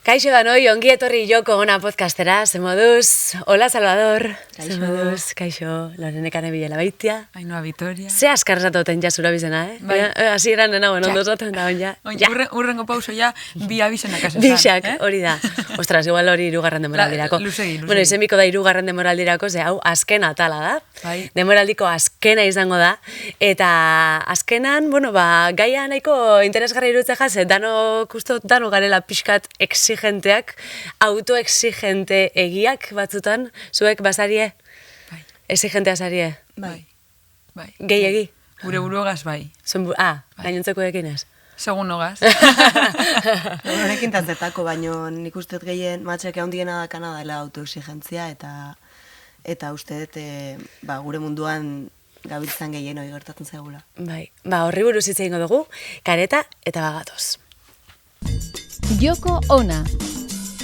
Kaixo danoi, ongi etorri Joko Ona podcastera, ze moduz? Hola, Salvador. Kaixo. Ze moduz? Kaixo, Lorenekane Bilela baitia. Ainhoa Vitoria. Ze askar zatoten ja zura bizena, Bai. Hasi eran nena, ondo zaten da, ja. Urrengo pauso ja, bi abizenak asesan. Bixak, hori da. Ostras, igual hori irugarren demoraldirako. Lusegi. Bueno, izen biko da irugarren demoraldirako, ze hau azken atala da. Bai. Demoraldiko azkena izango da. Eta azkenan, gaia nahiko interesgarri irutze jaz, dano garela pixkat exigenteak, autoexigente egiak batzutan, zuek bazarie? Bai. Exigentea zarie? Bai. Gehiegi? Gure buruagaz bai. Gainontzeko ekin ez? Segun nogaz. Honekin tantetako, baino nik uste gehien matxek handiena dakana dela autoexigentzia eta uste dut gure munduan gabiltzan gehien hori gertatzen zaigula. Bai, horri buruz hitz egingo dugu, Kareta eta bagatoz. Joko Ona.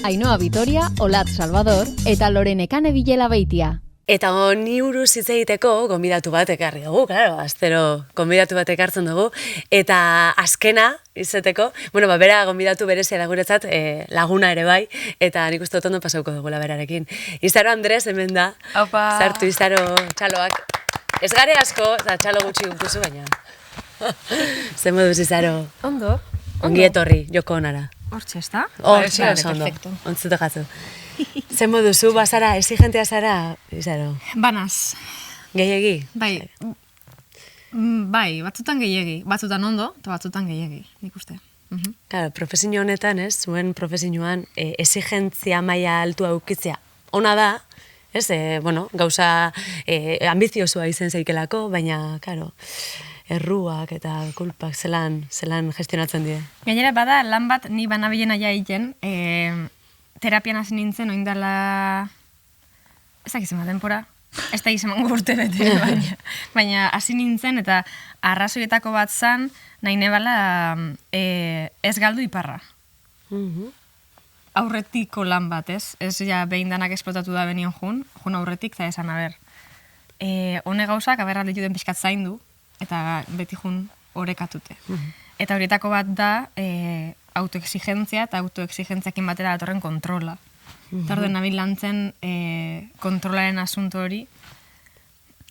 Ainhoa Vitoria, Olat Salvador eta Lorenekane Bilela baitia. Eta honi buruz hitz egiteko gonbidatu bat ekarri dugu, claro, astero gonbidatu bat ekartzen dugu, eta azkena izeteko, bera gonbidatu berezia da guretzat, laguna ere bai, eta nik uste dut ondo pasauko dugula berarekin. Izaro Andres hemen da, Aupa. Sartu Izaro txaloak. Ez gare asko, eta txalo gutxi gunkuzu baina. Zer moduz Izaro? Ondo. Ongi etorri, Joko Onara. Hortxe, ez da? Hortxe, ondo, ontzute gatzu. Zer moduzu, bazara, exigentea zara, Izaro? Banaz. Gehiegi? Bai, batzutan gehiegi. Batzutan ondo, eta batzutan gehiegi, nik uste. Claro, profesio honetan, zuen profesioan, exigentzia maila altua aukitzea. Ona da, gauza ambiziosoa izen zeikelako, baina, claro, erruak eta kulpak zelan gestionatzen die. Gainera, bada, lan bat ni banabilen aia egiten, terapian hasi nintzen, oindala, ez dakizema denpora, ez da izan urte bete, baina hasi nintzen, eta arrazoietako bat zan, nahi nebala ez galdu iparra. Aurretiko lan bat, ez? Ez ja behin danak esplotatu da benion jun aurretik, eta esan, hone gauzak, alditu den pixkat zaindu, eta beti jun orekatute. Eta horietako bat da autoexigentzia eta autoexigentziakin batera datorren kontrola. Eta orduen nabil lantzen kontrolaren asunto hori.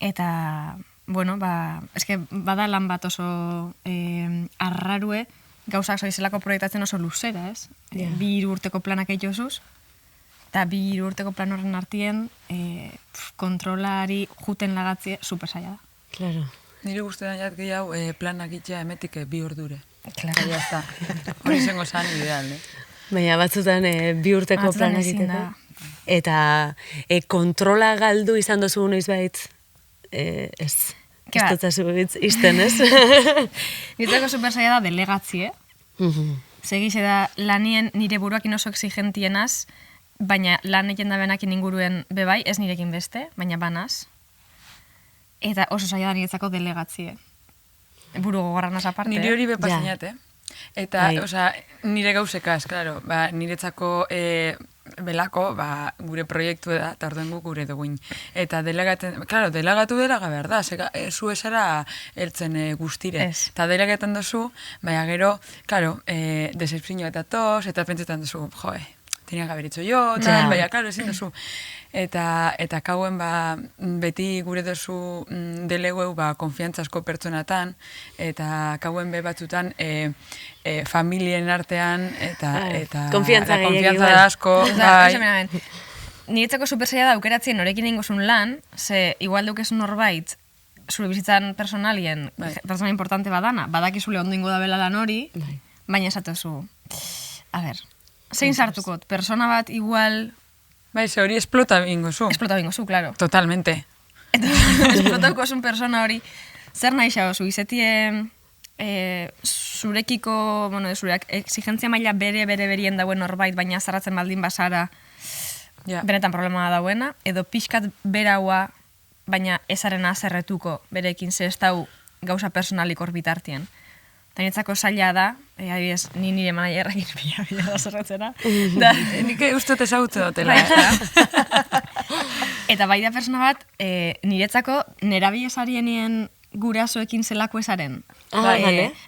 Eta, eske bada lan bat oso arrarue, gauzak zoizelako proiektatzen oso luzera, ez? 2 urteko planak eitozuz, eta 2 urteko plan horren artien kontrolari juten lagatzie supersaia da. Claro. Nire guztetan jat gehiago planak itxea emetik 2 ordure. Claro. Ya está. Hori zengo zan ideal, Baina batzutan 2 urteko planak egiteko. Eta kontrola galdu izan dozu noiz bait, ez dutzazu izten, ez? Niretzako supersaia da delegatzie. Segize da lanien nire buruakin oso exigentienaz, baina lan egin da benakin inguruen bebai, ez nirekin beste, baina banaz. Eta oso saia da niretzako delegatzie. Buru gogorranaz aparte. Nire hori bepazinat, Eta, nire gauzekaz, claro, niretzako belako, gure proiektu da, eta orduen guk gure duguin. Eta delegatu dela behar da, zu esara eltzen guztire. Eta delegaten dozu, baina gero, claro, desesprinio eta tos, eta pentsetan dozu, tenia gaberitzo jo, baina, claro, ezin dozu. Eta kauen beti gure dozu delegu konfiantzazko pertsonatan, eta kauen batzutan familien artean, eta konfiantza da asko. Niretzako supersaia da aukeratzen norekin ingozun lan, ze igual deukesun norbait, zure bizitzan personalien, persona importante badana, badakizule ondo ingo da bela lan hori, baina esatozu, zein sartukot, persona bat igual... Bai, ze hori esplota bingozu. Esplota bingozu, claro. Totalmente. Eta esplotauko zun persona hori, zer nahi xagozu, izetie zurekiko, zure exigentzia maila berien dauen norbait, baina zarratzen baldin basara, benetan problema dauena, edo pixkat beraua, baina ezaren azerretuko berekin ze ez dau gauza personalik hor bitartien. Eta niretzako zaila da, adibidez, nire manaierrakin bila da zerratzera. Nik uste ezagutze dutela. Eta bai da persona bat, niretzako nerabiesarienien gurasoekin zelako esaren.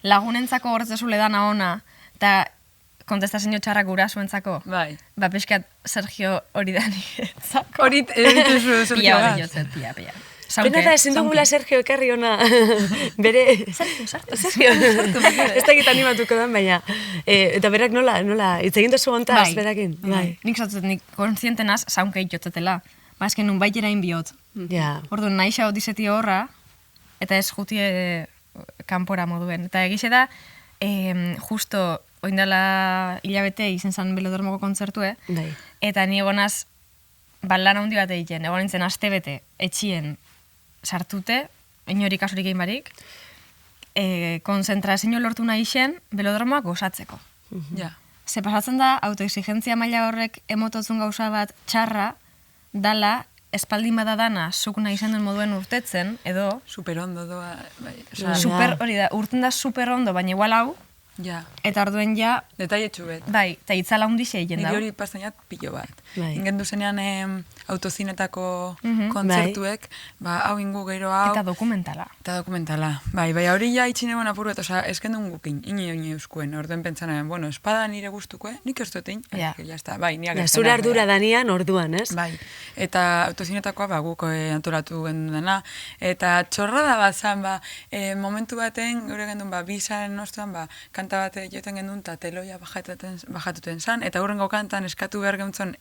Lagunentzako horretzazule dana ona, eta kontestazio txarrak gurasoentzako. Bai. Ba, pixkat Sergio hori da niretzako. Hori dituzu Sergio Pila bat. hori jotzen, pila. Pena da, ezin dugula Sergio ekarri ona bere... Sergio. Ez da egiten animatuko da, baina... Eta berak nola, hitz egin duzu hontaz, berakin? Bai. Nik zatzut, nik konsientenaz, saunkeit jotzetela. Ba, esken nun baitera inbiot. Ja. Orduan, nahi xao dizeti horra, eta ez jutie kanpora moduen. Eta egize da, justo, oindala hilabete izen zan Belodromoko kontzertue, Bai. eta ni egonaz, lan handi bat egiten, egon nintzen astebete, etxien sartute, inori kasurik egin barik, konzentrazio lortu nahi zen Belodromoak gozatzeko. Ja. Ze pasatzen da, autoexigentzia maila horrek emototzun gauza bat txarra, dala, espaldin bada dana, zuk nahi zen duen moduen urtetzen, edo, Super ondo doa. Bai. super, hori da, urten da super ondo, baina igual hau, Ja. eta orduen ja, Detailetxu bet. bai, eta itzala hundixe egin da. Niri hori pastainat pilo bat. Bai. Ingendu zenean autozinetako Mhm. kontzertuek, hau ingu gero hau. Eta dokumentala. Eta dokumentala. Bai, hori ja itxin egon apur bat, esken duen gukin, ine euskuen, orduen pentsanaben, bueno, espada nire gustukoe, nik ez dutein, Ja. ya está, bai, niak Ja, ez zure dena, ardura danian orduan, ez? Bai, eta autozinetakoa guk antolatu gendun dena, eta txorrada bat zan, momentu baten, gure gendun, bizaren ostuan, kanta bat joten gendun, eta teloia bajatuten zan, eta hurrengo kantan eskatu behar geuntzon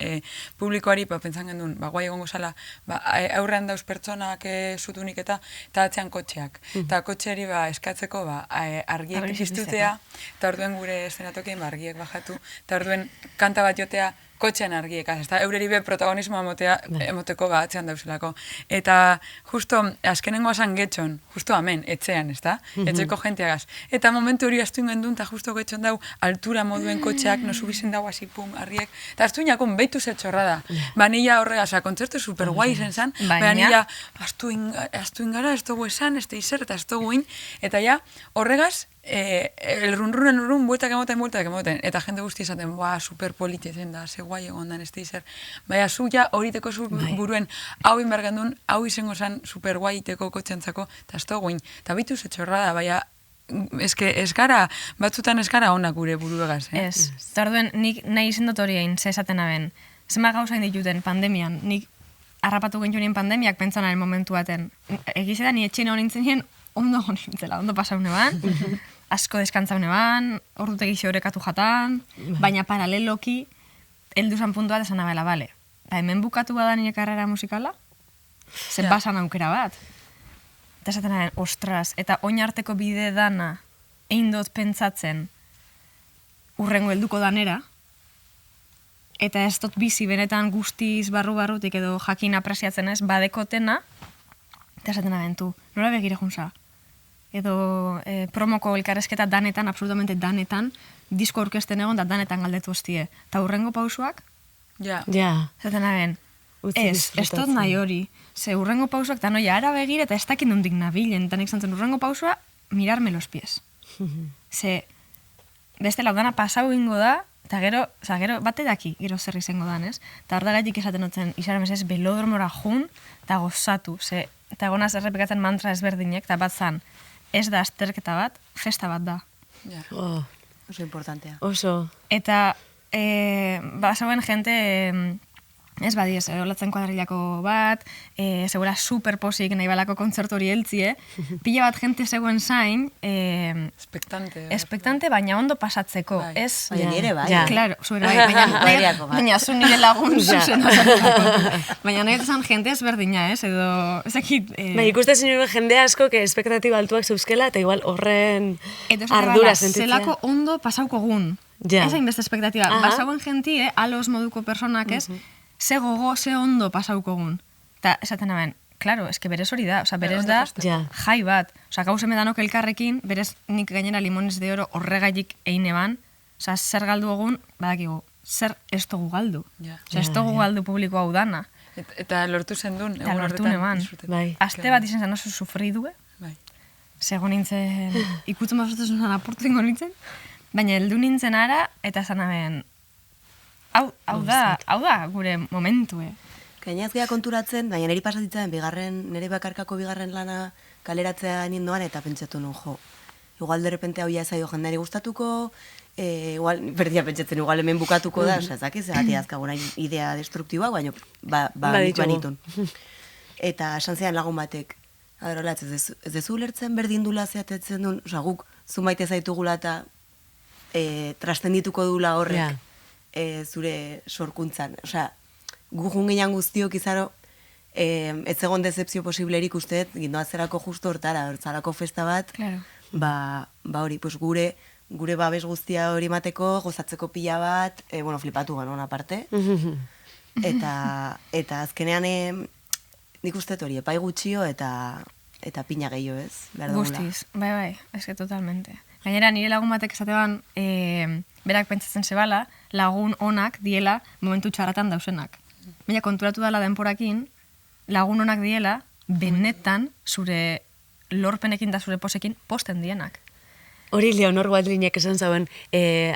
publikoari, pentsan gendun, guai egongo zala, aurrean dauz pertsonak zutunik eta atzean kotxeak. Eta kotxeari eskatzeko argiek Argi piztutea, eta orduen gure eszenatokien argiek bajatu, eta orduen kanta bat jotea kotxean argiek, eta eureri be protagonismoa emoteko atzean dauzelako. Eta justo, azkenengo asan getxon, justo amen, etxean, ez da? Etxeko jenteagaz. Eta momentu hori astu ingendun, eta justo getxon dau, altura moduen kotxeak, no subizen dau, hasi pum, argiek. Eta astu inakon, behitu zetxorra da. Nila horregaz, kontzertu super guai izen zan, baina nila astu ingara, ez dugu esan, ez da izer, eta ez dugu in, eta ja, horregaz, el run, bueltak emoten, eta jende guzti esaten, super politezen da, ze guai egon dan, ez da izer. Baina, zu ja, horiteko zu buruen, hau inbergendun, hau izango zan, super guai iteko kotxentzako, eta ez dugu in. Eta bitu zetxorra da, baina, ez gara, batzutan ez gara onak gure buruegaz, Ez. Eta orduen, nik nahi izen dut hori egin, ze esaten aben. Zema gauza dituten pandemian, nik harrapatu genituen pandemiak pentsanaren momentu baten. Egize da, ni etxean hori nintzen ondo nintzela, ondo pasaune ban, asko deskantzaune ban, ordutegi xorekatu jatan, baina paraleloki, helduzan puntu bat esan abela, bale. Eta hemen bukatu bada nire karrera musikala, zen basan aukera bat. Eta esaten aben, ostras, eta oin arteko bide dana, egin dut pentsatzen, urrengo helduko danera, eta ez dut bizi benetan guztiz barrutik edo jakin apresiatzen ez, badekotena, eta esaten abentu, nola begire junza? Edo promoko elkarrezketa danetan, absolutamente danetan, disko orkesten egon da danetan galdetu hostie. Eta hurrengo pausuak, Ja. esaten aben, ez dut nahi hori. Ze hurrengo pausuak, eta noia ara begire, eta ez dakit nondik nabilen, eta nik zantzen hurrengo pausua, mirarme los pies. Ze, beste laudana pasau ingo da, eta gero bate daki, gero zer izango dan, ez? Eta hor da gaitik esaten dutzen, izan ez Belodromora jun, eta gozatu, ze, eta egonaz errepikatzen mantra ezberdinek, eta bat zan, ez da azterketa bat, festa bat da. Ja. Oso importantea. Oso. Eta, basauen jente, ez badiez, olatzen kuadrilako bat, segura superposik nahi balako kontzertu hori heltzie, pila bat jente zegoen zain, espektante, baina ondo pasatzeko, Bai. ez? Baina nire bai. Ja. Claro, zuera bai, Kuadrilako bat. baina zu nire lagun zuzen. Baina nahi zan jente ezberdina, ez? Edo, ezakit... Ikuste zinuen jende asko, que espektatiba altuak zeuzkela, eta igual horren Edo ardura sentitzea. zelako ondo pasauko gun. Ja. Ez hainbeste espektatiba. Basauen jentie, alos moduko personak ez, ze gogo, ze ondo pasauko gun. Eta esaten aben, claro, eske berez hori da, berez da Ja. jai bat. Gauze medanok elkarrekin, berez nik gainera limones de oro horregaitik eine ban, zer galdu egun, badakigu, zer ez dugu galdu. Ja. Ez dugu galdu publiko hau dana. Eta lortu zen duen, Eta lortu neban. Bai. Aste bat izan zen oso sufridue, Bai. zego nintzen, ikutzen bazotzen zuen apurtu ingo nintzen, baina heldu nintzen ara, eta zan aben, hau da gure momentu, Gainaz geha konturatzen, baina niri pasatitzen nire bakarkako bigarren lana kaleratzea nindoan eta pentsatu nun, igual derrepente hau jazaio jendari gustatuko, igual, berdia pentsatzen, igual hemen bukatuko da, osea, zakiz, zergatik azkaguna idea destruktiboa, baina banitun. Eta esan zean lagun batek, adola, ez dezu lertzen berdindula zeatetzen duen, osea, guk zu maite zaitugula eta trastendituko dula horrek zure sorkuntzan. Osea, gu junginan guztiok izaro, ez egon decepzio posiblerik usteet, gindoazerako justo hortara, hortzarako festa bat, ba hori, pues gure babes guztia hori mateko, gozatzeko pila bat, flipatu ganon aparte, eta azkenean nik usteet hori, epai gutxio eta pina gehiago ez, behar dugula. Guztiz, bai, eske totalmente. Gainera, nire lagun batek esateban, berak pentsatzen zebala, lagun onak diela momentu txarratan dausenak. Baina konturatu dela denporakin, lagun onak diela, benetan zure lorpenekin da zure posekin posten dienak. Hori Leonor Waldrinek esan zauen,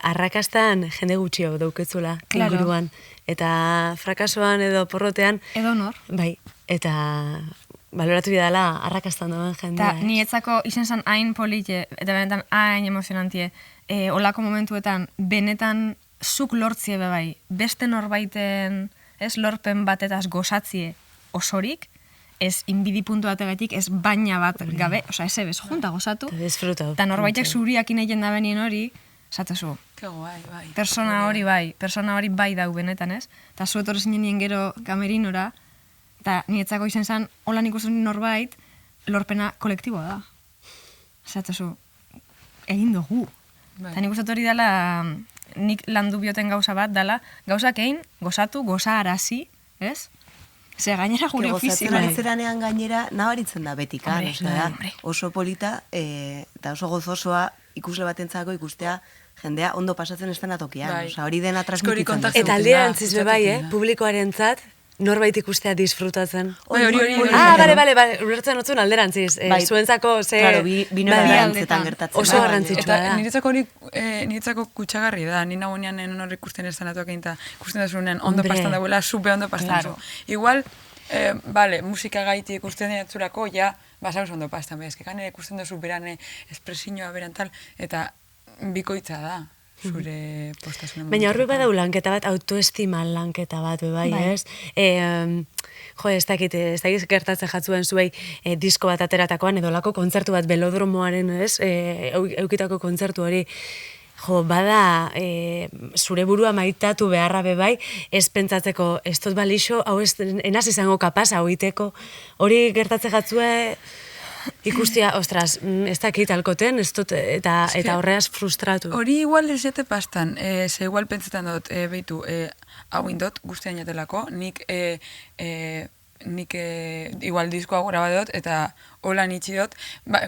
arrakastan jende gutxio dauketzula inguruan. Eta frakasoan edo porrotean... Edo nor. Bai, eta baloratu bidala arrakastan dauen jendea. Eta nietzako izen zan hain polite, eta benetan hain emozionantie, olako momentuetan, benetan zuk lortzie bai, beste norbaiten lorpen batetaz gozatzie osorik, ez inbidi puntu bategatik, ez baina bat gabe, oza, ez ebez, junta gozatu, eta norbaitek zuriak ineien da benien hori, zatezu, persona hori bai dau benetan, ez? Eta zuetor zinen gero kamerinora, eta niretzako izen zen, hola nik uste norbait, lorpena kolektiboa da. Zatezu, egin dugu. Eta nik uste hori dela, nik landu bioten gauza bat, dela, gauzak egin, gozatu, goza arazi, ez? Ze gainera gure ofizioa. Gozatzen aritzeranean gainera nabaritzen da betikan, oso polita eta oso gozosoa ikusle batentzako ikustea jendea ondo pasatzen estena tokian. Hori dena transmititzen da. Eta alderantziz bebai, publikoarentzat, norbait ikustea disfrutatzen. Hori. Bale, urertzen otzun alderantziz. Zuentzako ze... Claro, binora gertatzen. Oso garrantzitsua da. Niretzako kutsagarri da, ni nagoenean hor ikusten ez zanatuak egin, ikusten da zuenean ondo pastan dagoela, supe ondo pastan zu. Igual, musika gaiti ikusten dinatzurako, ja, basauz ondo pastan, ezkekan ikusten da berane espresioa berantal, eta bikoitza da. Zure postasunen. Baina horrek badau lanketa bat, autoestima lanketa bat, bai, ez? Ez dakit gertatzen jatzuen zuei disko bat ateratakoan, edo lako kontzertu bat belodromoaren, ez? Eukitako kontzertu hori, bada zure burua maitatu beharra bebai, ez pentsatzeko, ez dut balixo, hau enaz izango kapaz, hau iteko, hori gertatzen jatzue... Ikustia, ostras, ez dakit alkoten, eta horreaz frustratu. Hori igual ez jate pastan, ze igual pentsetan dut, behitu, hau indot, guztian jatelako, nik igual diskoa graba dut, eta hola nitsi dut,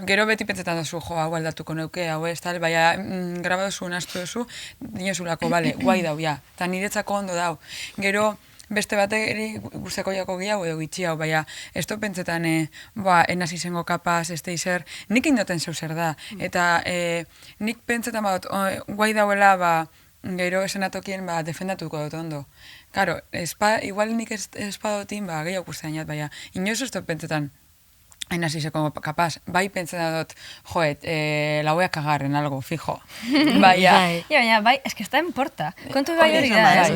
gero beti pentsetan duzu, hau aldatuko neuke, hau ez tal, baina graba duzu, nastu duzu, dinozulako, bale, guai dau, ja, eta niretzako ondo dau. Gero, beste batek guztako jako gehiago edo gitxiago, baina ez to pentsetan enaz izango kapaz, ez teizer, nik indoten zeu zer da. Eta nik pentsetan badot, guai dauela, gero esenatokien defendatuko dut ondo. Karo, igual nik espadotin gehiago guztian jat, baina inoz ez to pentsetan enaz izango kapaz. Bai pentsetan dut, laueak agarren algo, fijo. Baina, bai, es que está en porta. Kontu bai hori da.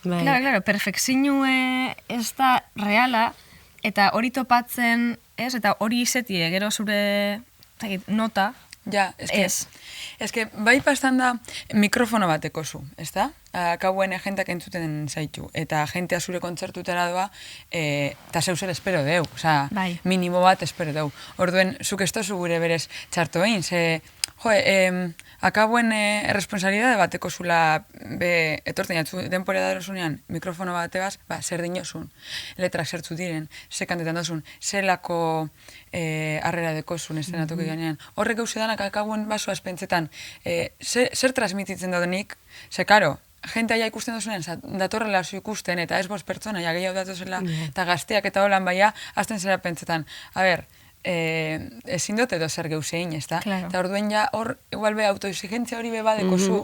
Claro, perfekzinue ez da reala, eta hori topatzen, ez, eta hori izetie, gero zure nota, ja, ez que bai pastan da mikrofono bateko zu, ez da? Kauen jentak entzuten zaitu, eta jentea zure kontzertutera doa, eta zeuzer espero deu, oza, minimo bat espero deu. Orduen, zuk ez tozu gure berez txarto egin, ze, akabuen erresponsabilidade bateko zula, etorten jatzu, denpore darozunean, mikrofono batebaz, zer dinozun, letrak zertzu diren, ze kantetan dozun, zelako harrera dekozun estenatuko ganean. Horrek gauze danak akabuen basoaz pentsetan, zer transmititzen daudenik, ze karo, gente aia ikusten dozunean, datorrela zu ikusten, eta ez bost pertsona, ja gehiago datozela, eta gazteak eta holan baia, azten zera pentsetan, ezin dut edo zer geuzein, ez da? Eta orduen ja, hor, igual be, autoexigentzia hori beba deko zu,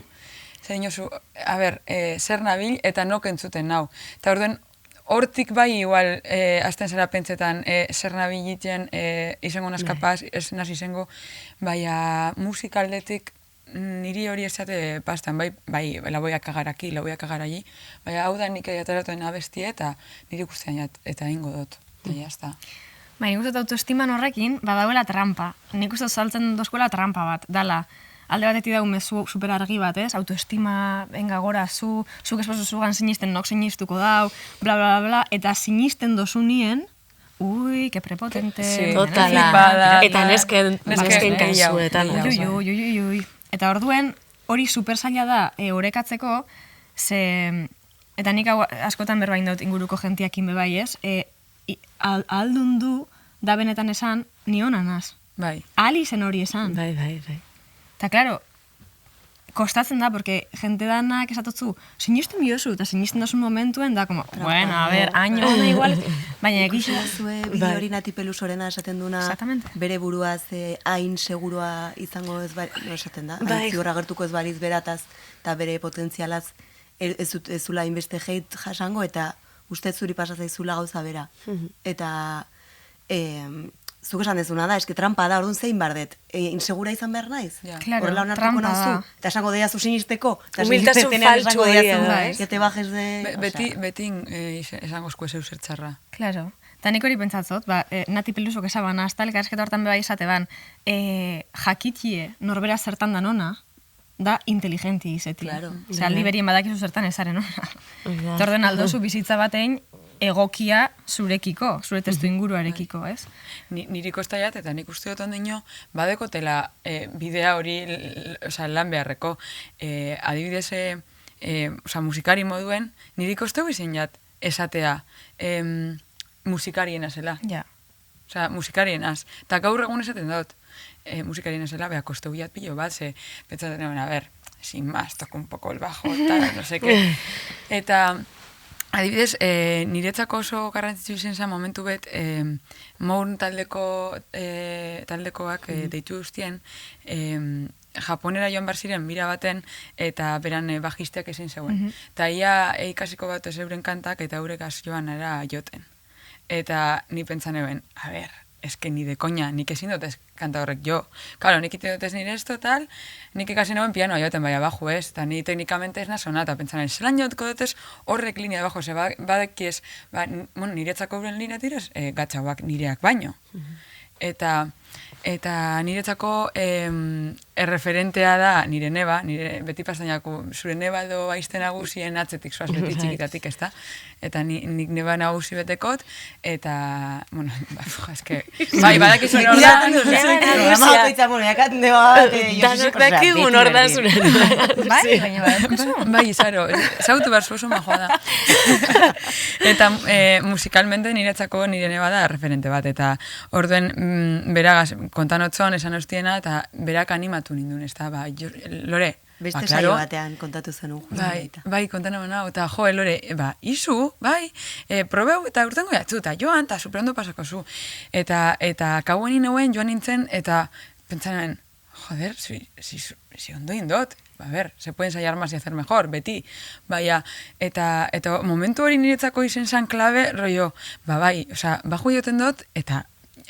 zer dinozu, zer nabil eta nok entzuten nau. Eta orduen, hortik bai igual, azten zera pentsetan, zer nabil egiten, izango nazkapaz, ez naz izango, baina musikaldetik, niri hori esate pastan, bai, laboiak agaraki, laboiak agaragi, bai, hau da nik ataratoen abestie eta niri guztian eta ingo dut, eta jazta. Nik uste autoestiman horrekin, badauela trampa. Nik uste saltzen dozkuela trampa bat, dala. Alde batetik dago mezu super argi bat, ez? Autoestima, venga, gora, zuk esposo zugan sinisten, nok sinistuko dau, bla, bla, bla, eta sinisten dozunien, ui, que prepotente. Sí, totala. Eta nesken kasuetan. Ui. Eta orduen, hori super zaila da, orekatzeko, eta nik askotan berbain dut inguruko jentiakin bebai, ez? Aldun du, da benetan esan, ni hona naz. Bai. Ali zen hori esan. Bai. Eta, klaro, kostatzen da, porque jente danak esatotzu, sinisten biozu, eta sinisten dozun momentuen, da, como, bueno, a ver, año hona igual, baina egitxe. Zue bideo hori Nati Pelusorena esaten duna, bere buruaz hain segurua izango ez esaten da, zigorra gertuko ez baliz berataz, eta bere potentzialaz ez zula inbeste heit jasango, eta uste zuri pasazaizula gauza bera. Eta zuk esan dezuna da, eske trampa da, orduan zein bardet, insegura izan behar naiz? Horrela onartuko nazu, eta esango deiazu sinisteko, eta humiltasun faltsu que te bajes de... Beti esango esku ezeu zertxarra. Claro. Eta nik hori pentsatzot, Nati Pelusok esaban, hasta elkarrezketa hortan bebai esate ban, jakitie norbera zertan dan ona, da inteligenti izeti. Claro. Osea, aldi berien badakizu zertan ezaren ona. Eta orden aldozu bizitza batein egokia zurekiko, zure testu inguruarekiko, ez? Niri kostaiat, eta nik uste dut ondino, badekotela bidea hori lan beharreko. Adibidez, musikari moduen, niri kosteu izin jat esatea musikarien azela. Ja. Musikarien az. Eta gaur egun esaten dut, musikarien azela, beha kosteu jat pilo bat, pentsatzen a ver, sin más, toco un poco el bajo, tal, no sé qué. Eta... Adibidez, niretzako oso garrantzitsu izen zen momentu bet, Mourn taldekoak deitu guztien, Japonera joan bar ziren bira baten, eta beran bajisteak ezin zeuen. Eta ia ikasiko bat ez euren kantak, eta eurekaz joan era joten. Eta ni pentsan eben, a ber, eske ni de koña, nik ezin dut kanta horrek jo. Claro, nik ite dut ez nire esto, tal, nik ikasi nagoen pianoa joten bai abajo, ez? Eta ni teknikamente ez nazona, eta pentsan, zelan jotko dut ez horrek linea abajo, ze badekiez, niretzako euren linea tirez, gatxauak nireak baino. Eta niretzako erreferentea da nire neba, beti pastainako zure neba edo aizte nagusien atzetik, zoaz beti txikitatik, ez da? Eta nik neba nagusi betekot, eta, bueno, eske, bai, badakizu nordan. Danok dakigun ordan zure. Bai, baina badakizu. Bai, izaro, zautu barzu oso majoa da. Eta musikalmente niretzako nire neba da referente bat, eta orduen beragaz, kontan otzon, esan hostiena, eta berak animatu nindun, ez da, Lore. Beste saio batean kontatu zen Bai, kontan hau, eta Lore, izu, probeu, eta urtengo jatzu, eta joan, eta superondo pasako zu. Eta kauen inoen joan nintzen, eta pentsaren, joder, si ondo indot, se puede ensayar más y hacer mejor, beti. Eta momentu hori niretzako izen zan klabe, rollo, baju joten dut,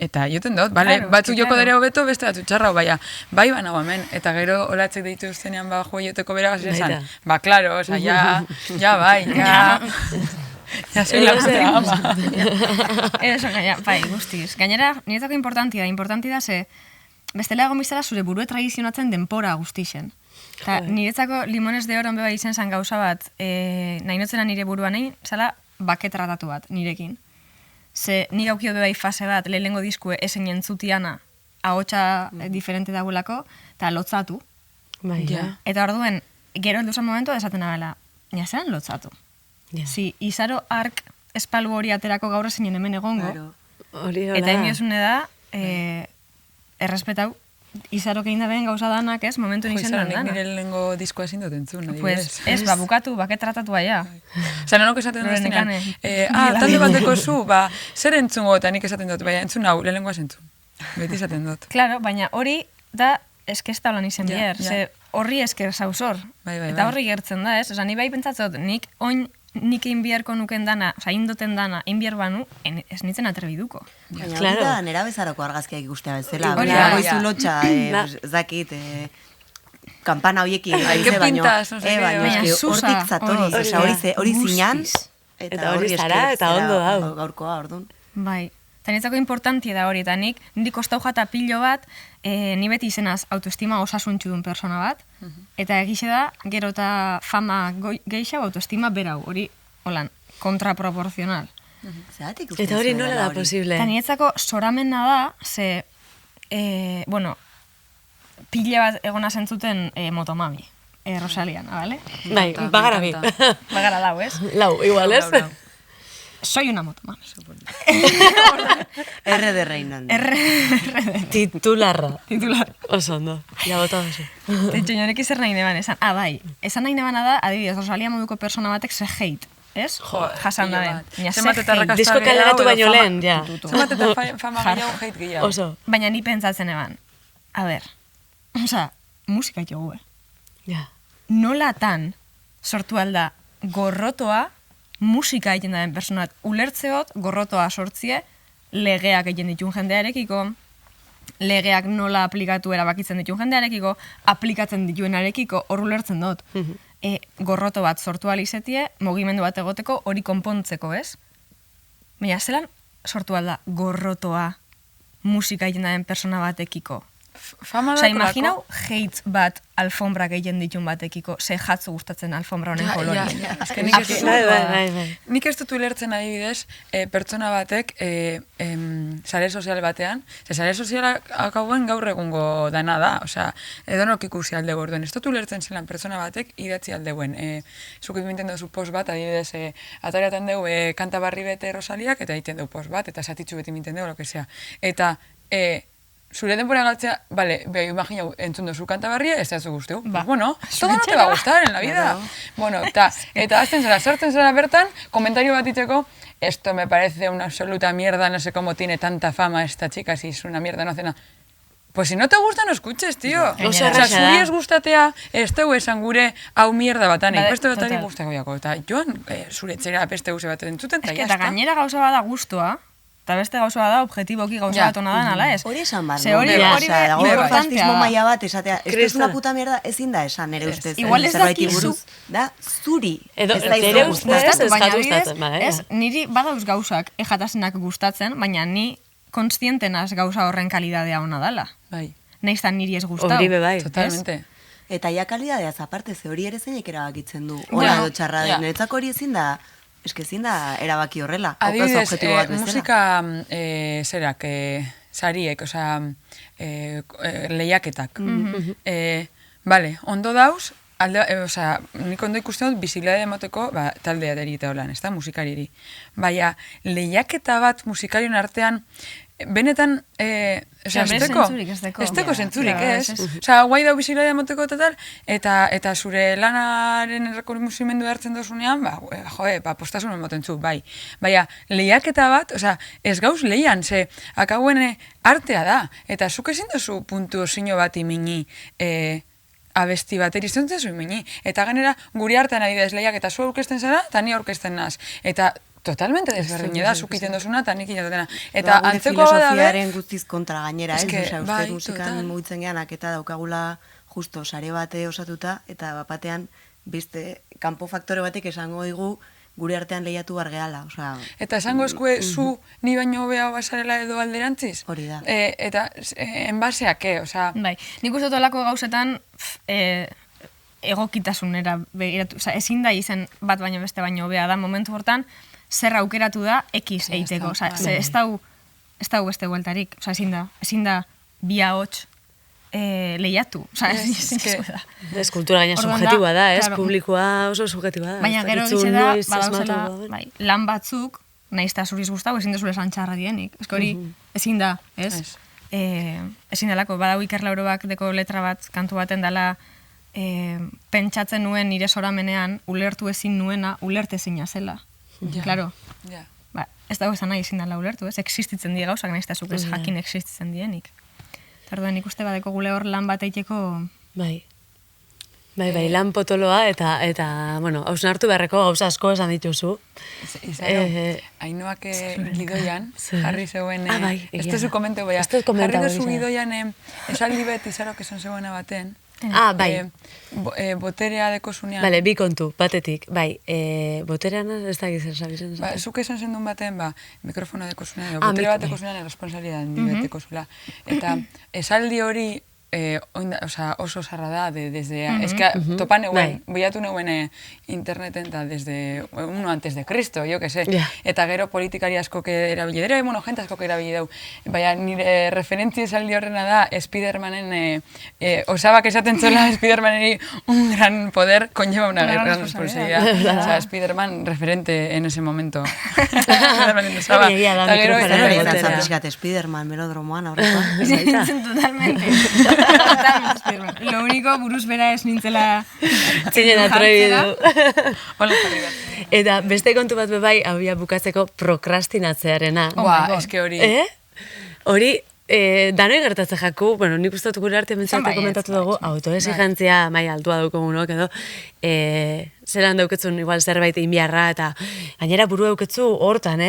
eta joten dut, batzuk joko dere hobeto, beste batzu txarra, bai banago hemen, eta gero olatzek deitu uztenean baju joteko beragaz esan, claro, ja bai, ja soy la puta ama. Eso, bai, guztiz. Gainera, niretzako importanti da, ze, bestela egon biztela zure burue tradizionatzen denpora guztixen. Eta niretzako limones de oron beba izen zan gauza bat, nahi notzena nire buruan egin, zala baketratatu bat nirekin. Ze nik aukio bebai fase bat, lehenengo diskue esen jentzutiana, ahotsa diferente dagoelako, eta lotzatu. Eta orduen, gero helduzan momentu esaten abela, nia zelan lotzatu. Si, izaro ark espalu hori aterako gaur ezinen hemen egongo, eta iniosune da, errespetau, izarok egin da behen gauza danak, ez, momentu nintzen dana. Nik nire lehenengo diskoa ezin dut entzun. Pues, ez, bukatu, baketratatu baia. Zara, nok esaten duztenean, talde bateko zu, zer entzungo, eta nik esaten dut, entzun hau, lehenengoa entzun. Beti esaten dut. Claro, baina hori da, eske ez da holan izen biher. Horri esker zauzor. Eta horri gertzen da, ez? Osa, ni bai pentsatzot, nik inbiarko nuken dana, oza, indoten dana, inbiar banu, ez nintzen atrebiduko. Baina hori da, nera bezarako argazkiak ikustea bezala. Goizu lotxa, zakit, kampana horiekin. Qué pintas, no sé qué. Baina, hortik zatoriz, hori zinan, Eta hori zara, eta ondo dau. Gaurkoa, orduan. Bai. Eta niretzako importantia da hori, eta niri kostau jata pilo bat, ni beti izenaz autoestima osasuntxu duen persona bat, eta egixe da, gero eta fama gehiago autoestima berau, hori, holan, kontraproportzional. Eta hori nola da posible? Eta niretzako soramena da, ze, bueno, pila bat egona zentzuten Motomami, Rosaliana, ¿vale? Bai, bagara bi. Bagara lau, ez? Lau, igual, ez? Soy una Motomami. R de Reinan. Titularra. Titular. Oso ondo. Ja, bota oso. Etxe, norek zer nahi neban, esan, bai, esan nahi nebana da, adibidez, Rosalia moduko persona batek ze hate, ez? Jasan da den. Zemat eta rakasta Disko kaleratu baino lehen, ja. Zemat eta fama gehiago, hate gehiago. Oso. Baina ni pentsatzen eban, a ber, oza, musika jogu, Ja. Nolatan sortu alda gorrotoa musika egiten daren personat ulertzeot, gorrotoa sortzie, legeak egiten ditun jendearekiko, legeak nola aplikatu erabakitzen ditun jendearekiko, aplikatzen dituenarekiko, hor ulertzen dut. Gorroto bat sortu alizetie, mugimendu bat egoteko, hori konpontzeko, ez? Baina, zelan sortu alda gorrotoa musika egiten daren persona batekiko? Osa, imaginau hate bat alfombrak egiten ditun batekiko, ze jatzu gustatzen alfombra honen kolori. Nik ez dut ulertzen adibidez, pertsona batek sare sozial batean, sare sozialak hauen gaur egungo dana da, osea, edonok ikusi alde gorduen. Ez dut ulertzen zelan pertsona batek idatzi aldeuen. Zuk egiten duzu post bat, adibidez, atariatan dugu kanta barri bete Rosaliak, eta egiten dugu post bat, eta satitxu beti minten dugu, lo que sea. Eta, zure denbora galtzea, vale, imagina, entzun duzu kanta barria, ez da zu guzteu. Bueno, todo no te va a gustar en la vida. Bueno, eta azten zara, sartzen zara bertan, komentario bat itxeko, esto me parece una absoluta mierda, no sé cómo tiene tanta fama esta chica, si es una mierda, no hace nada. Pues si no te gusta, no escuches, tío. Osea, zuri ez gustatea, ez tegu esan gure hau mierda batanik. Beste batari gustako jako. Eta joan, zure etxera beste guze bat entzuten, eta jazta. Eta gainera gauza bada guztua, eta beste gauza da, objetiboki gauza bat ona da, nala ez? Hori esan bar, no? Hori importantismo maila bat, esatea, ez es una puta mierda, ezin da esan, ere ustez. Igual ez dakizu. Da, zuri. Edo, ere ustez, ez gustatzen. Ez, niri badauz gauzak ejatasenak gustatzen, baina ni konstientenaz gauza horren kalidadea ona dala. Bai. Neiztan niri ez gustau. Hori bai. Totalmente. Eta ja kalidadeaz aparte, ze hori ere zeinek erabakitzen du. Hora edo txarra den, niretzako hori ezin da, ezin da erabaki horrela. Adibidez, musika zerak, sariek, osea, lehiaketak. Vale, ondo dauz, osea, nik ondo ikusten dut biziklade emoteko taldea derita holan, ez da, musikariri. Baina, lehiaketa bat musikarion artean, benetan, esteko zentzurik, ez? Osa, guai dau biziklade emoteko total, eta zure lanaren errekonozimendu hartzen dozunean, postasun emoten zu, bai. Baina, lehiaketa bat, osa, ez gauz lehian, ze, akauen artea da, eta zuk ezin dozu puntu sino bat imini, abesti bateri zentzen zuen mini. Eta ganera, guri hartan adibidez lehiak eta zu aurkezten zara, eta ni aurkezten naz. Eta totalmente desberdin da, zuk iten dozuna, eta nik iten eta antzeko bada filosofiaren guztiz kontra gainera, ez? Osea, uste musikan mugitzen geanak eta daukagula justo sare bate osatuta, eta bapatean beste kanpo faktore batek esango digu gure artean lehiatu bargeala, osea... Eta esango eskue zu ni baino hobea basarela edo alderantziz? Hori da. Eta enbaseak, osea... Bai, nik uste tolako gauzetan egokitasunera begiratu, osea, ezin da izen bat baino beste baino hobea da, momentu hortan, zer aukeratu da X eiteko, osea, ez dau beste bueltarik, osea, ezin da bi ahots lehiatu, osea, ezin da. Ez kultura gaina subjetiboa da, ez? Publikoa oso subjetiboa da. Baina gero egize da, badauzela, lan batzuk, naizta zuriz guztau, ezin dezule santxarra dienik. Ez hori, ezin da, ez? Ezin dalako, badau Iker Laurobak deko letra bat, kantu baten dela, pentsatzen nuen nire soramenean, ulertu ezin nuena, ulertezina zela. Claro. Ez dago esan nahi ezin dela ulertu, ez? Existitzen die gauzak, naizta zuk ez jakin existitzen dienik. Orduan ikuste badeko gule hor lan bat eiteko... Bai, lan potoloa eta bueno, hausnartu beharreko gauza asko esan dituzu. Ainoak gidoian, jarri zeuen... Ez tezu komenteu, jarri dezu gidoian esaldi bet izarok esan zeuena baten, Bai. Boterea dekozunean. Bale, bi kontu, batetik, bai, boterean ez da gizien sabizen. Zuk esan zendun baten, mikrofona dekozunean, botere bat dekozunean erresponsabilidad handibeteko zula. Eta esaldi hori, oso zarra da, desde, topan eguen, boiatu neguen interneten, eta desde uno antes de Cristo, jo que sé, eta gero politikari asko erabili, jente asko erabili dau, baina nire referentzia esaldi horrena da, Spidermanen, osabak esaten zola, Spidermaneri un gran poder conlleva una gran responsabilidad. O sea, Spiderman referente en ese momento. Spiderman en Osaba. Eta gero, Spiderman, melodromoan, aurrekoa. Totalmente. Lo único, buruz bera ez nintzela... Zinen atrebidu. Hola, jarri da. Eta beste kontu bat bebai, hau bukatzeko prokrastinatzearena. Eske hori. Hori, danoi gertatzen jaku, bueno, nik uste dut gure artean mentzate komentatu dugu, autoexigentzia maila altua daukogunok edo, zelan dauketzun igual zerbait inbiarra, eta gainera buru dauketzu hortan,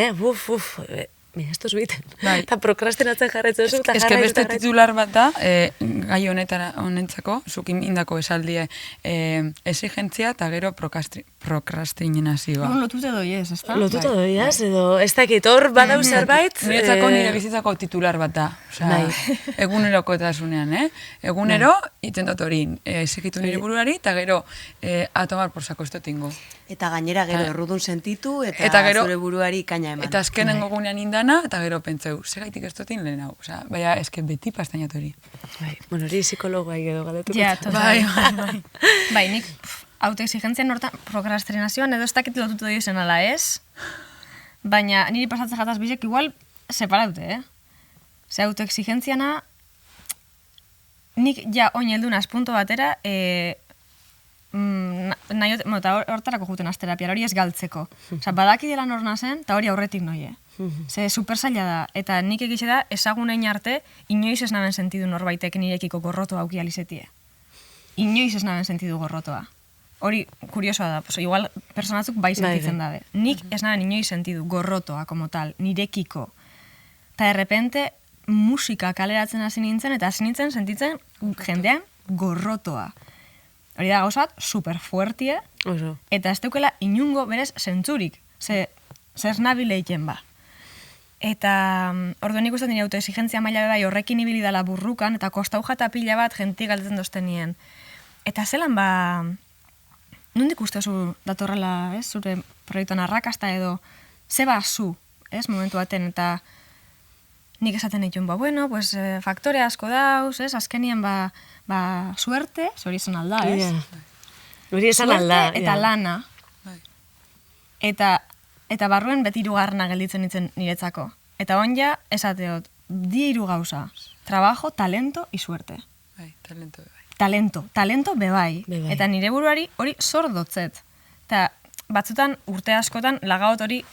mira, esto es biten. Eta prokrastinatzen jarretzen zu, eta jarraitu. Beste titular bat da, gai honentzako, zukin indako esaldie, exigentzia eta gero prokrastinazioa. Lotute doiez, ez da? Lotute doiez, edo ez dakit, hor badau zerbait. Niretzako nire bizitzako titular bat da. Egunerokotasunean, egunero, itentot hori, exigitu nire buruari, eta gero, a tomar por saco esto tingo. Eta gainera gero errudun sentitu, eta zure buruari kaina eman. Eta azkenen gogunean indana, eta gero pentseu, segaitik ez dutin lehen hau. Baina, eske beti pastainatu hori. Bueno, hori psikologoa edo galetuko. Ja, total. Bai, nik autoexigentzia nortan prokrastinazioan edo ez dakit lotutu diozen ala ez, baina niri pasatzen jataz bizek igual separaute, Ze autoexigentziana, nik ja oin heldunaz punto batera, hortarako juten azterapiara, hori ez galtzeko. Badaki dela norna zen, eta hori aurretik noie. Ze super zaila da, eta nik egitxe da, ezagunein arte, inoiz ez naben sentidu norbaitek nirekiko gorrotoa auki alizetie. Inoiz ez naben sentidu gorrotoa. Hori, kuriosoa da, igual personatzuk bai sentitzen dabe. Nik ez naben inoiz sentidu gorrotoa, como tal, nirekiko. Eta errepente, musika kaleratzen hasi nintzen, eta hasi nintzen sentitzen jendean gorrotoa. Hori da gauzat, super fuertie, eta ez deukela inungo berez zentzurik, zer nabile egiten ba. Eta orduan ikusten nire autoexigentzia maila bai horrekin ibili dela burrukan, eta kostau jata pila bat jentik galdetzen dozten nien. Eta zelan nondik ustezu datorrela, zure proiektuan arrakasta edo, ze zu, momentu baten, eta nik esaten dituen, faktore asko dauz, azkenien suerte, hori esan alda, Hori esan alda. Eta lana. Eta barruen beti irugarrena gelditzen nintzen niretzako. Eta onja, esateot, di iru gauza. Trabajo, talento y suerte. Talento bebai. Talento bebai. Eta nire buruari hori zordotzet. Eta batzutan urte askotan lagaot hori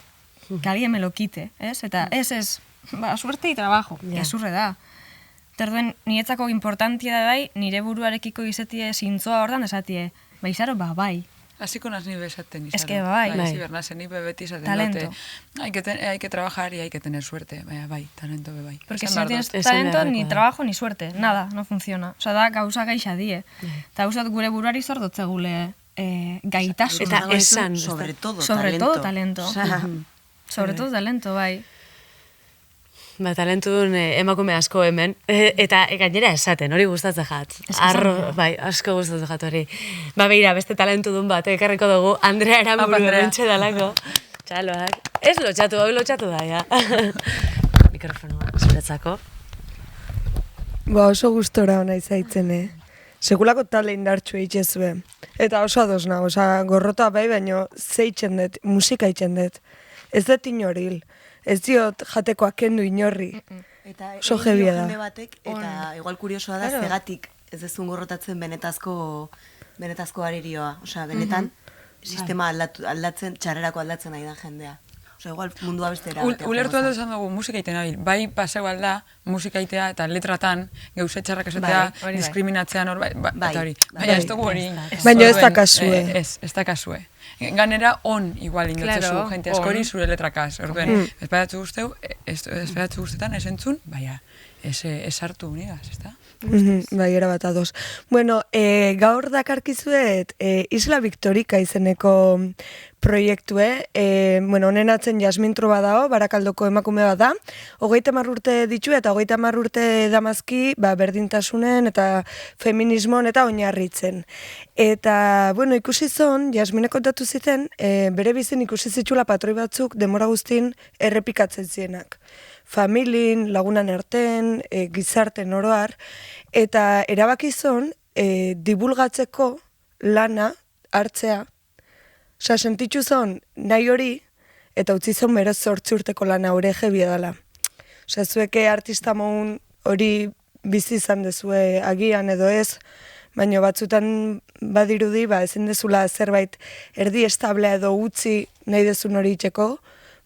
kalien melokite, ez? Eta ez, suerte y trabajo, ezurre da. Terduen, niretzako importantia da bai, nire buruarekiko izetie zintzoa hordan esatie, izaro, bai. Hasiko naz nibe esaten izaro. Ez que bai. Zibernazen nibe beti esaten talento. Hay que trabajar y hay que tener suerte. Bai, talento bebai. Porque si no tienes talento, ni trabajo, ni suerte. Nada, no funciona. Osa da, gauza gaixa die. Eta gauzat gure buruari zordotze gule gaitasun. Eta esan. Sobre todo talento. Sobre todo talento, bai. Talentudun emakume asko hemen, eta gainera esaten, hori gustatzen jat. Asko gustatzen jat hori. Beira, beste talentudun bat, ekarriko dugu, Andrea Aramburu bentxe dalako. Txaloak. Ez lotxatu, hau lotxatu da, ja. Mikrofonoa, zuretzako. Oso gustora hona izaitzen, Sekulako tale indartxu eitxezue. Eta oso adosna, gorrotoa bai, baino zeitzen dut, musika eitzen dut. Ez dut inoril. Ez diot jatekoak kendu inorri. Oso jebia da. Eta igual kuriosoa da, zegatik ez dezun gorrotatzen benetazko aririoa. Osea, benetan, sistema aldatzen, txarrerako aldatzen nahi da jendea. Osea, igual mundua bestera. Ulertu aldo esan dugu musika iten abil. Bai paseu alda, musika itea eta letratan, geuse txarrak esatea, diskriminatzean hor, eta hori. Baina ez dugu hori. Baina ez da kasue. Ez da kasue. ganera on igual indotzezu, Claro, jente askori on. zure letrakaz. Orduen, esperatzu guztetan, ez entzun, baina, ez hartu unigaz, ez da? Bai, erabat ados. Bueno, gaur dakarkizuet Isla Victorica izeneko proiektue, bueno, honen atzen Jasmin Troba dao, Barakaldoko emakume bat da, 30 urte ditu eta 30 urte damazki, berdintasunen eta feminismon eta oinarritzen. Eta, bueno, ikusi zon, Jasminek kontatu ziten, bere bizin ikusi zitula patroi batzuk demora guztin errepikatzen zienak. Familin, lagunan erten, gizarten oroar, eta erabaki zon, divulgatzeko lana hartzea. Osa, sentitzu zon, nahi hori, eta utzi zon bero 8 urteko lana hori jebia dela. Osa, zueke artista moun hori bizi izan dezue agian edo ez, baina batzutan badirudi, ezin dezula zerbait erdi establea edo utzi nahi dezun hori itxeko,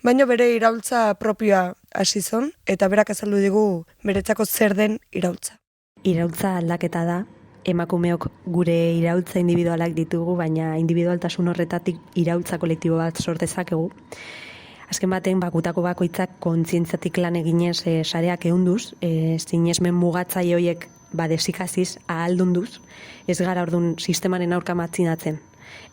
baina bere iraultza propioa hasi zon, eta berak azaldu digu beretzako zer den iraultza. Iraultza aldaketa da, emakumeok gure iraultza individualak ditugu, baina individualtasun horretatik iraultza kolektibo bat sortezakegu. Azken baten, bakutako bakoitzak kontzientziatik lan eginez sareak ehunduz, sinesmen mugatzaile horiek desikaziz, ahaldunduz, ez gara orduan sistemaren aurka matzinatzen.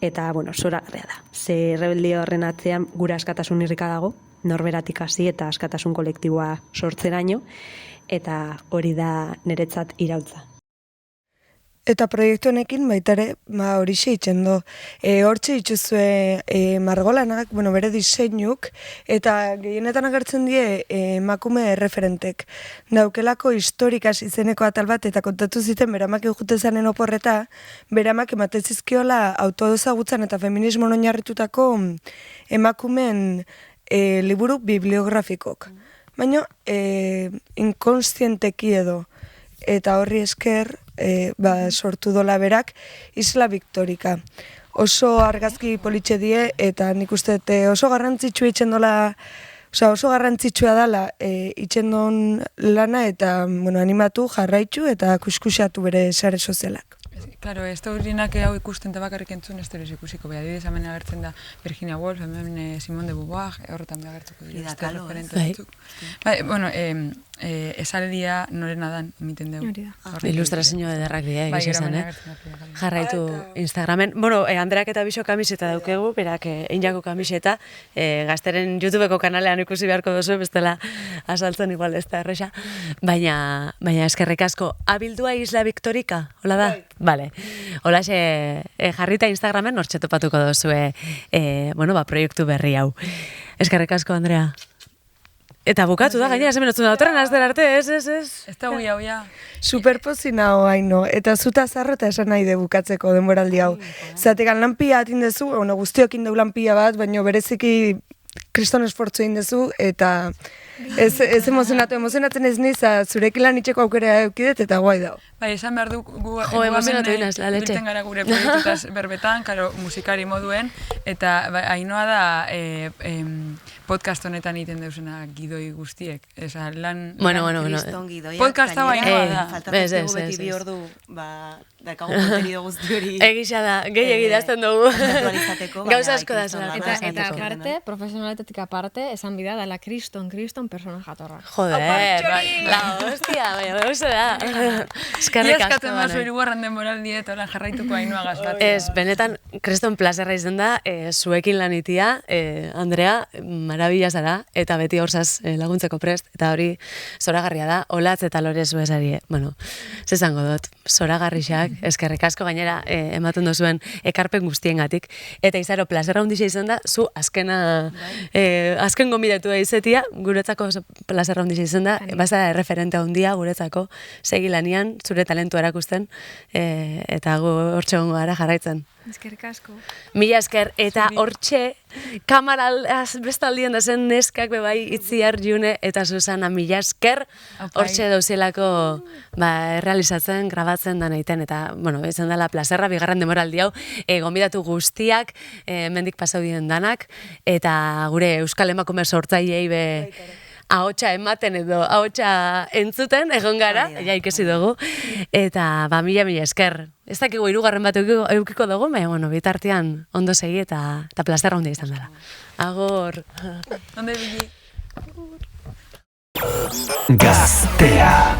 Eta, bueno, zoragarria da. Ze rebeldia horren atzean gura askatasun irrika dago, norberatik hasi eta askatasun kolektiboa sortzeraino, eta hori da niretzat iraultza. Eta proiektu honekin baita ere, horixe itxendo. Hortxe itxuzue margolanak, bere diseinuk, eta gehienetan agertzen die emakume referentek. Daukelako historikas izeneko atal bat, eta kontatu ziten beramak jutezanen oporreta, beramak ematen zizkiola autoezagutzan eta feminismon oinarritutako emakumeen liburu bibliografikok. Baina inkonstienteki edo, eta horri esker sortu dola berak Isla Victorica. Oso argazki politxe die, eta nik uste oso garrantzitsua itxen dola, oso garrantzitsua dela itxen don lana, eta animatu, jarraitzu eta kuskusatu bere sare sozialak. Claro, ez da horinak hau ikusten eta bakarrik entzun, ez da ikusiko. Adibidez, hemen agertzen da Virginia Woolf, hemen Simone de Beauvoir, horretan agertuko dira. Referente batzuk. Bueno, esaldia norena dan, emiten dugu. Ilustrazio ederrak dira, egiz esan, jarraitu Instagramen. Bueno, Andreak eta Bixo kamiseta daukegu, berak einjako kamiseta, gazteren YouTubeko kanalean ikusi beharko duzu, bestela asaltzen igual ez da erresa. Baina eskerrik asko, abildua Isla Victorica, hola da? Vale. Hola, jarrita Instagramen hortxe topatuko duzue, proiektu berri hau. Eskerrik asko, Andrea. Eta bukatu da, gainera, zemen otzun da, otorren azter arte, ez. Ez da hui hau, ja. Superpozina hau, haino, eta zuta zarro eta esan nahi de bukatzeko denboraldi hau. Zategan lanpia atindezu, guztiokin deu lanpia bat, baina bereziki kriston esfortzu egin dezu, eta ez emozionatzen ez niz, zurekin lan itxeko aukera eukidet, eta guai dau. Bai, esan behar du, emozionatu inaz, la leche. Bilten gara gure proiektutaz berbetan, karo, musikari moduen, eta hainoa da podcast honetan egiten deusena gidoi guztiek. Esa, lan... Bueno. Kriston gidoia. Podcast hau hainoa da. Faltatzen dugu beti bi ordu, dakago kontenido guzti hori. Egisa da, gehi egidazten dugu. Gauza asko da zela. Eta aparte, profesionaletatik aparte, esan bida dela kriston persona jatorra. Joder, la hostia, baina gauza da. Eskerrik asko. Iaskatzen bazo irugarren denboraldi eta horan jarraituko hainoa gazbatzen. Ez, benetan, kriston plazerra izan da, zuekin lanitia, Andrea, marabila zara, eta beti horzaz laguntzeko prest, eta hori zoragarria da, olatz eta lore zuezari, zezango dut, zoragarrixak, eskerrik asko gainera ematen dozuen ekarpen guztiengatik, eta izaro, plazerra hundixa izan da, zu azken gombidatu da izetia, guretzako plazerra hundixa izan da, baza referente handia guretzako, segi lanian, zure talentua erakusten, eta gu hortxe gongo gara jarraitzen. Eskerrik asko. Mila esker, eta hortxe, kamara bestaldien da zen neskak bebai Itziar, June eta Susana, mila esker, hortxe dauzelako errealizatzen, grabatzen da nahiten, eta, izan dela plazerra, bigarren demoraldi hau, gonbidatu guztiak, mendik pasau dien danak, eta gure Euskal Emakume sortzaileei ahotsa ematen edo ahotsa entzuten egon gara, ja ikasi dugu, eta mila esker. Ez dakigu 3. bat eukiko dugu, baina, bueno, bitartean ondo segi eta plazer handia izan dela. Agor! Ondo ibili. Gaztea.